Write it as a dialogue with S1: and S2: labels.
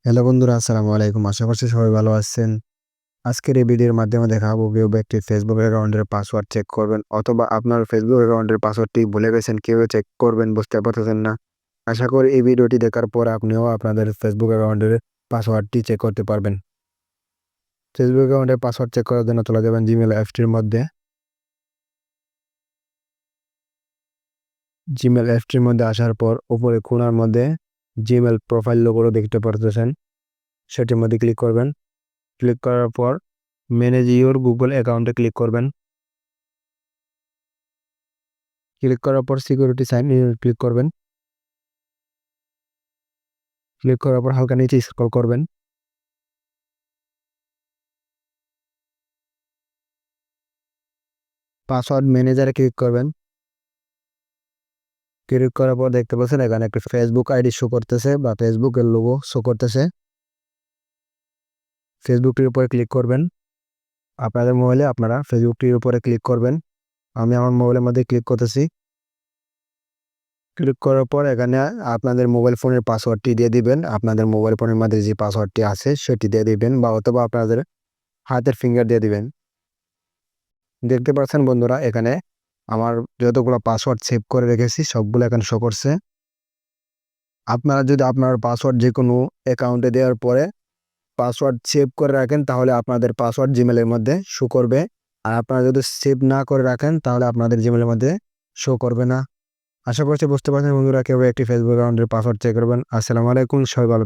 S1: Hello বন্ধুরা, আসসালামু আলাইকুম। আশা করছি সবাই ভালো আছেন। আজকের এই ভিডিওর মাধ্যমে দেখাবো কিভাবে একটি ফেসবুক অ্যাকাউন্টের পাসওয়ার্ড চেক করবেন, অথবা আপনার ফেসবুক অ্যাকাউন্টের পাসওয়ার্ডটি ভুলে গেছেন, কিভাবে চেক করবেন বুঝতে পারতেছেন না। আশা করি এই ভিডিওটি দেখার পর আপনিও আপনাদের ফেসবুক অ্যাকাউন্টের পাসওয়ার্ডটি চেক করতে পারবেন। ফেসবুক অ্যাকাউন্টের পাসওয়ার্ড চেক করার জন্য চলে যাবেন জিমেল অ্যাপসটির মধ্যে। জিমেল অ্যাপসটির মধ্যে আসার পর উপরে কোণার মধ্যে জিমেল প্রোফাইল লোগো দেখতে পারতেছেন, সেটির মধ্যে ক্লিক করবেন। ক্লিক করার পর ম্যানেজ ইওর গুগল অ্যাকাউন্টে ক্লিক করবেন। ক্লিক করার পর সিকিউরিটি সাইন ইন ক্লিক করবেন। ক্লিক করার পর হালকা নিচে স্ক্রল করবেন। পাসওয়ার্ড ম্যানেজারে ক্লিক করবেন। ক্লিক করার পর দেখতে পাচ্ছেন এখানে একটা ফেসবুক আইডি শো করতেছে বা ফেসবুকের লোগো শো করতেছে। ফেসবুকটির উপরে ক্লিক করবেন। আপনাদের মোবাইলে আপনারা ফেসবুকটির উপরে ক্লিক করবেন। আমি আমার মোবাইলের মধ্যে ক্লিক করতেছি। ক্লিক করার পর এখানে আপনাদের মোবাইল ফোনের পাসওয়ার্ডটি দিয়ে দিবেন। আপনাদের মোবাইল ফোনের মধ্যে যে পাসওয়ার্ডটি আছে সেটি দিয়ে দিবেন, বা অথবা আপনাদের হাতের ফিঙ্গার দিয়ে দিবেন। দেখতে পাচ্ছেন বন্ধুরা, এখানে আমার যতগুলো পাসওয়ার্ড সেভ করে রেখেছি সবগুলো এখানে শো করছে। আপনারা যদি আপনার পাসওয়ার্ড যে কোনো অ্যাকাউন্টে দেওয়ার পরে পাসওয়ার্ড সেভ করে রাখেন, তাহলে আপনাদের পাসওয়ার্ড জিমেলের মধ্যে শো করবে। আর আপনারা যদি সেভ না করে রাখেন তাহলে আপনাদের জিমেলের মধ্যে শো করবে না। আশা করছি বুঝতে পারছেন বন্ধুরা, কিভাবে একটি ফেসবুক অ্যাকাউন্টের পাসওয়ার্ড চেক করবেন। আসসালামু আলাইকুম, সবাই ভালো